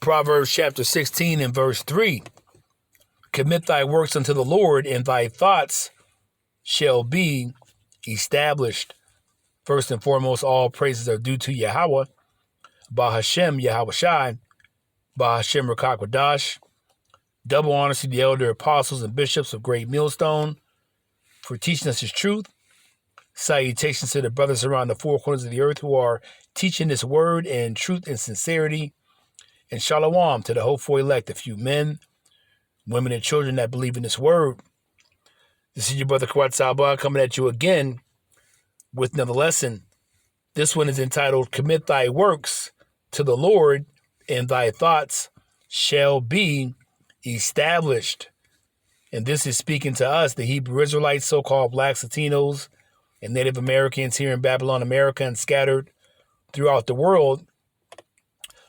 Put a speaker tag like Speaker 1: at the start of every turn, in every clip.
Speaker 1: Proverbs chapter 16 and verse 3. Commit thy works unto the Lord, and thy thoughts shall be established. First and foremost, all praises are due to Yahweh, Bahashem, Yahweh Shai, Bahashem Rakakwadash. Double honors to the elder apostles and bishops of Great Millstone for teaching us his truth. Salutations to the brothers around the four corners of the earth who are teaching this word in truth and sincerity. And shalom to the hopeful elect, a few men, women, and children that believe in this word. This is your brother Kawat Sabah coming at you again with another lesson. This one is entitled, Commit Thy Works to the Lord, and Thy Thoughts Shall Be Established. And this is speaking to us, the Hebrew Israelites, so-called blacks, Latinos, and Native Americans here in Babylon, America, and scattered throughout the world.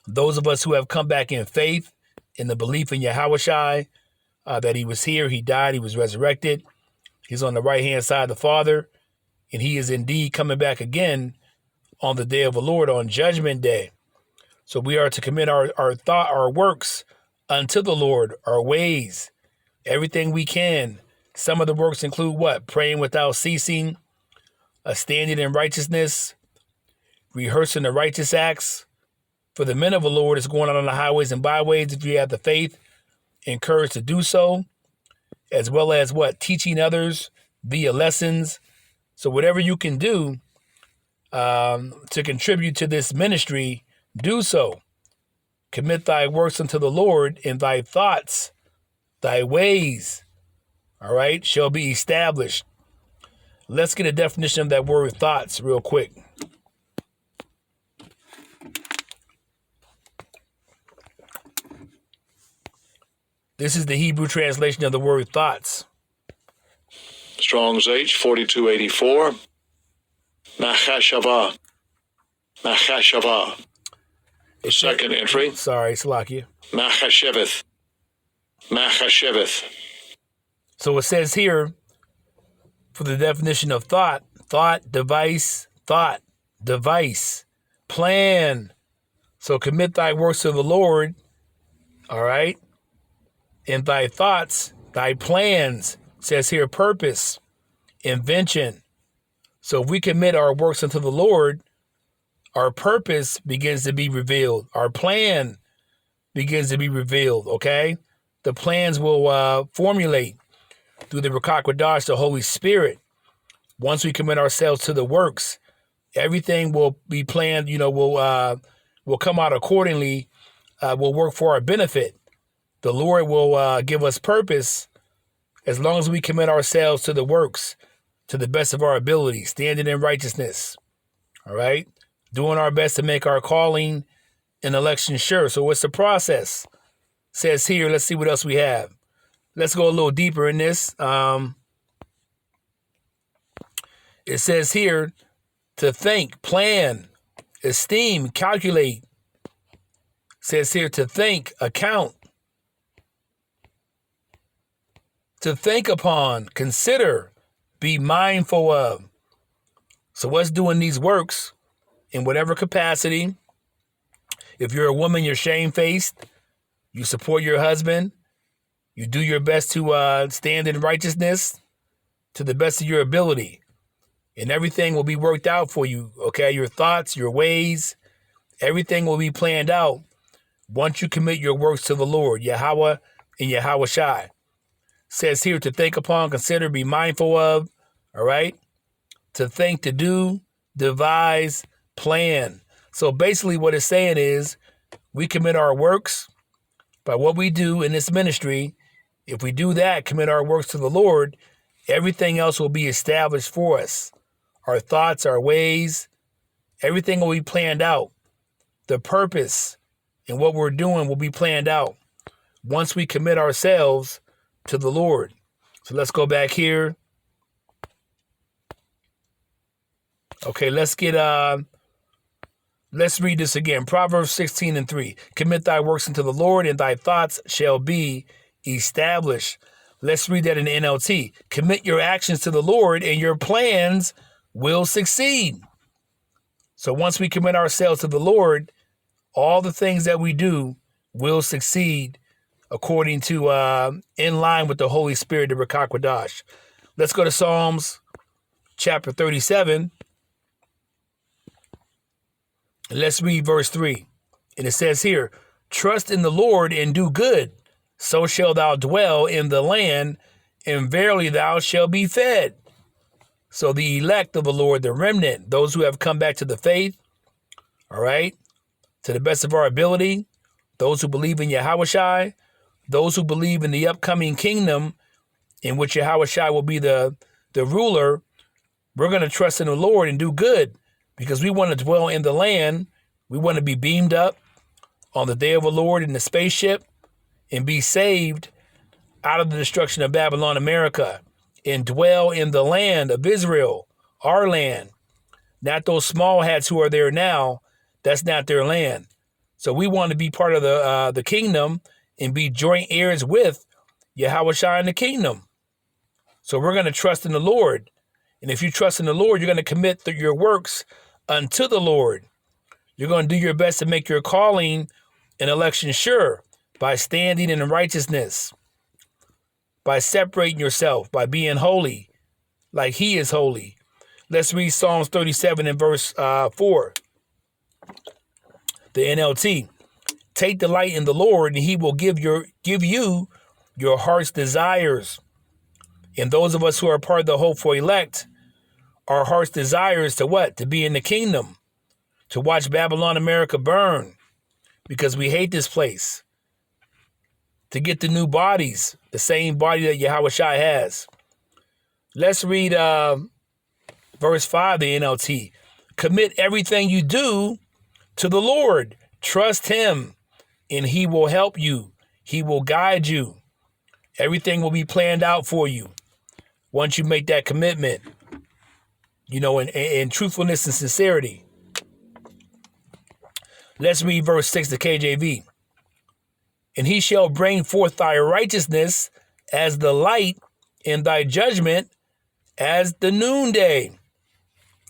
Speaker 1: Those of us who have come back in faith, in the belief in Yahweh Shai, that he was here, he died, he was resurrected. He's on the right-hand side of the Father, and he is indeed coming back again on the day of the Lord, on Judgment Day. So we are to commit our works unto the Lord, our ways, everything we can. Some of the works include what? Praying without ceasing, standing in righteousness, rehearsing the righteous acts. For the men of the Lord is going out on the highways and byways, if you have the faith and courage to do so, as well as what? Teaching others via lessons. So whatever you can do to contribute to this ministry, do so. Commit thy works unto the Lord, and thy thoughts, thy ways, all right, shall be established. Let's get a definition of that word thoughts real quick. This is the Hebrew translation of the word thoughts.
Speaker 2: Strong's H 4284. Machashava. Machashava. The second entry.
Speaker 1: Sorry, Salakia.
Speaker 2: Machasheveth. Machasheveth.
Speaker 1: So it says here, for the definition of thought, device, plan. So commit thy works to the Lord, all right? And thy thoughts, thy plans, says here purpose, invention. So if we commit our works unto the Lord, our purpose begins to be revealed. Our plan begins to be revealed, okay? The plans will formulate through the Rakakwadash, the Holy Spirit. Once we commit ourselves to the works, everything will be planned, will come out accordingly, will work for our benefit. The Lord will give us purpose as long as we commit ourselves to the works to the best of our ability, standing in righteousness, all right? Doing our best to make our calling and election sure. So what's the process? Says here, let's see what else we have. Let's go a little deeper in this. It says here to think, plan, esteem, calculate. It says here to think, account. To think upon, consider, be mindful of. So what's doing these works in whatever capacity? If you're a woman, you're shamefaced. You support your husband. You do your best to stand in righteousness to the best of your ability. And everything will be worked out for you, okay? Your thoughts, your ways, everything will be planned out once you commit your works to the Lord, Yahweh and Yahweh Shai. Says here to think upon, consider, be mindful of, all right? To think, to do, devise, plan. So basically what it's saying is we commit our works by what we do in this ministry. If we do that, commit our works to the Lord, everything else will be established for us. Our thoughts, our ways, everything will be planned out. The purpose and what we're doing will be planned out once we commit ourselves to the Lord. So let's go back here. Okay, let's read this again. Proverbs 16 and 3. Commit thy works unto the Lord, and thy thoughts shall be established. Let's read that in the NLT. Commit your actions to the Lord, and your plans will succeed. So once we commit ourselves to the Lord, all the things that we do will succeed according to in line with the Holy Spirit, the Ruach HaKodesh. Let's go to Psalms chapter 37. Let's read verse 3. And it says here, trust in the Lord and do good, so shalt thou dwell in the land, and verily thou shalt be fed. So the elect of the Lord, the remnant, those who have come back to the faith, all right, to the best of our ability, those who believe in Yahushua, those who believe in the upcoming kingdom in which Yahushua will be the ruler, we're going to trust in the Lord and do good because we want to dwell in the land. We want to be beamed up on the day of the Lord in the spaceship and be saved out of the destruction of Babylon, America, and dwell in the land of Israel, our land. Not those small hats who are there now. That's not their land. So we want to be part of the kingdom and be joint heirs with Yahushua in the kingdom. So we're going to trust in the Lord. And if you trust in the Lord, you're going to commit your works unto the Lord. You're going to do your best to make your calling and election sure by standing in righteousness, by separating yourself, by being holy like he is holy. Let's read Psalms 37 and verse 4. The NLT. Take delight in the Lord, and he will give you your heart's desires. And those of us who are part of the hopeful elect, our heart's desire is to what? To be in the kingdom, to watch Babylon, America burn, because we hate this place. To get the new bodies, the same body that Yahushua has. Let's read verse 5, the NLT. Commit everything you do to the Lord. Trust him, and he will help you. He will guide you. Everything will be planned out for you once you make that commitment, in truthfulness and sincerity. Let's read verse 6, the KJV. And he shall bring forth thy righteousness as the light, and thy judgment as the noonday.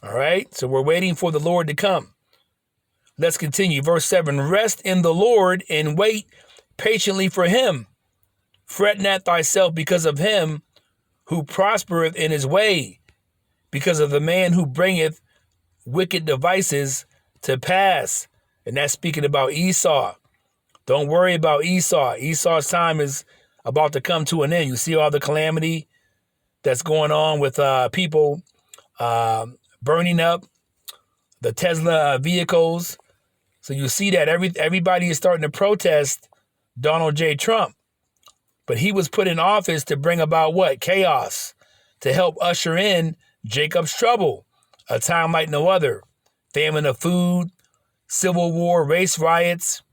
Speaker 1: All right, so we're waiting for the Lord to come. Let's continue. Verse 7, rest in the Lord and wait patiently for him. Fret not thyself because of him who prospereth in his way, because of the man who bringeth wicked devices to pass. And that's speaking about Esau. Don't worry about Esau. Esau's time is about to come to an end. You see all the calamity that's going on with people burning up the Tesla vehicles. So you see that everybody is starting to protest Donald J. Trump. But he was put in office to bring about what? Chaos. To help usher in Jacob's trouble. A time like no other. Famine of food, civil war, race riots,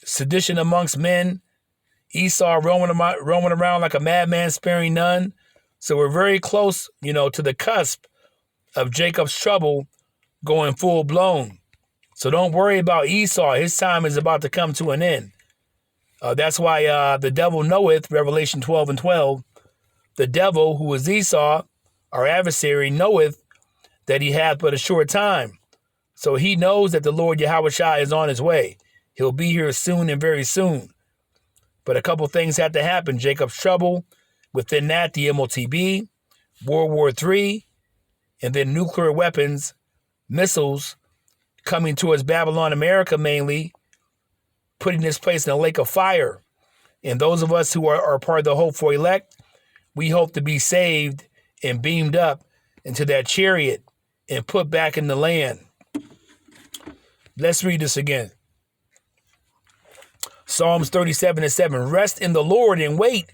Speaker 1: sedition amongst men, Esau roaming around like a madman, sparing none. So we're very close, to the cusp of Jacob's trouble going full blown. So don't worry about Esau. His time is about to come to an end. That's why the devil knoweth, Revelation 12 and 12, the devil, who is Esau, our adversary, knoweth that he hath but a short time. So he knows that the Lord Yahushua is on his way. He'll be here soon and very soon. But a couple things had to happen. Jacob's trouble, within that, the MOTB, World War III, and then nuclear weapons, missiles coming towards Babylon, America mainly, putting this place in a lake of fire. And those of us who are part of the hopeful elect, we hope to be saved and beamed up into that chariot and put back in the land. Let's read this again. Psalms 37 and 7. Rest in the Lord and wait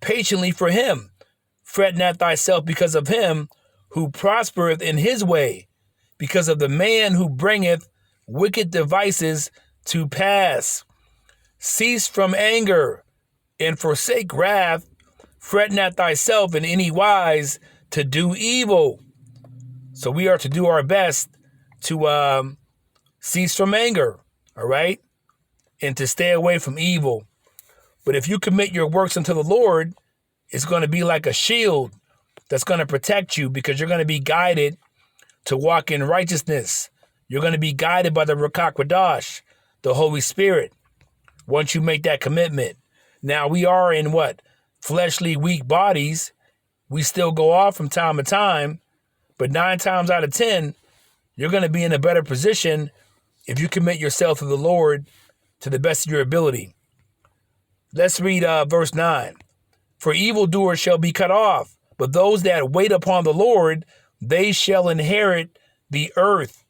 Speaker 1: patiently for him. Fret not thyself because of him who prospereth in his way, because of the man who bringeth wicked devices to pass. Cease from anger and forsake wrath. Fret not thyself in any wise to do evil. So we are to do our best to cease from anger, all right? And to stay away from evil. But if you commit your works unto the Lord, it's going to be like a shield that's going to protect you, because you're going to be guided to walk in righteousness. You're going to be guided by the Ruach HaKodesh, the Holy Spirit once you make that commitment. Now, we are in what? Fleshly, weak bodies. We still go off from time to time, but 9 times out of 10, you're going to be in a better position if you commit yourself to the Lord to the best of your ability. Let's read verse 9. For evildoers shall be cut off, but those that wait upon the Lord, they shall inherit the earth.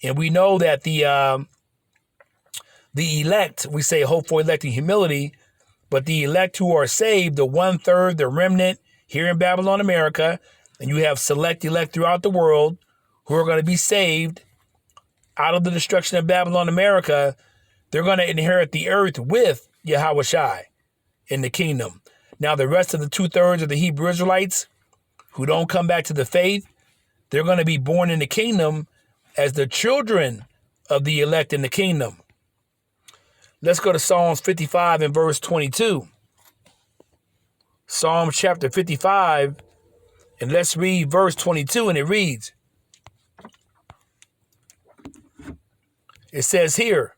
Speaker 1: And we know that the elect, we say hope for elect in humility, but the elect who are saved, the 1/3, the remnant here in Babylon, America, and you have select elect throughout the world who are going to be saved out of the destruction of Babylon, America. They're going to inherit the earth with Yahweh Shai in the kingdom. Now, the rest of the 2/3 of the Hebrew Israelites who don't come back to the faith, they're going to be born in the kingdom as the children of the elect in the kingdom. Let's go to Psalms 55 and verse 22. Psalms chapter 55, and let's read verse 22, and it reads, it says here,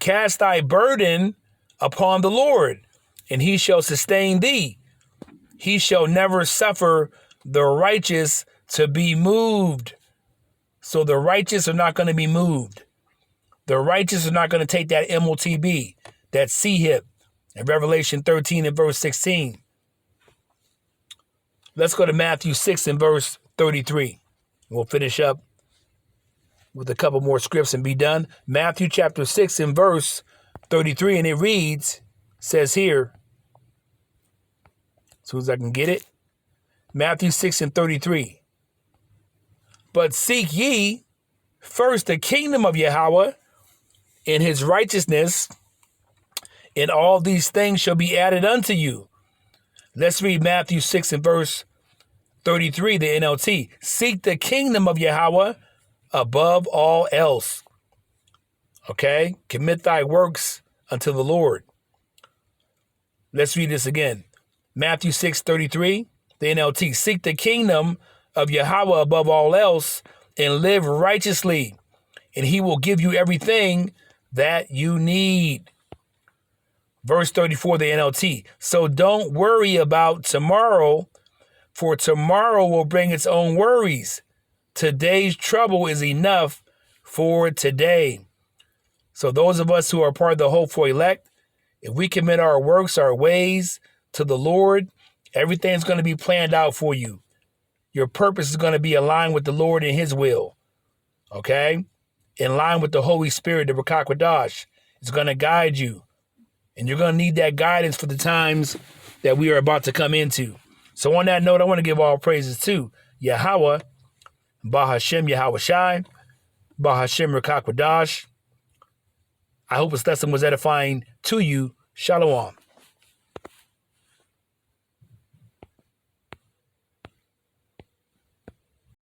Speaker 1: cast thy burden upon the Lord, and he shall sustain thee. He shall never suffer the righteous to be moved. So the righteous are not going to be moved. The righteous are not going to take that MOTB, that C-hip in Revelation 13 and verse 16. Let's go to Matthew 6 and verse 33. We'll finish up with a couple more scripts and be done. Matthew chapter 6 and verse 33, and it reads, says here, as soon as I can get it, Matthew 6 and 33. But seek ye first the kingdom of Yahweh and his righteousness, and all these things shall be added unto you. Let's read Matthew 6 and verse 33, the NLT. Seek the kingdom of Yahweh above all else. Okay? Commit thy works unto the Lord. Let's read this again. Matthew 6:33, the NLT. Seek the kingdom of Yahweh above all else and live righteously, and he will give you everything that you need. Verse 34, the NLT. So don't worry about tomorrow, for tomorrow will bring its own worries. Today's trouble is enough for today. So those of us who are part of the hope for elect, if we commit our works, our ways to the Lord, everything's going to be planned out for you. Your purpose is going to be aligned with the Lord and his will. Okay? In line with the Holy Spirit, the Ruach HaKodesh. It's going to guide you. And you're going to need that guidance for the times that we are about to come into. So on that note, I want to give all praises to Yahweh, Bahashem Yahweh Shai, Bahashem Ruach HaKodesh. I hope this lesson was edifying to you. Shalom.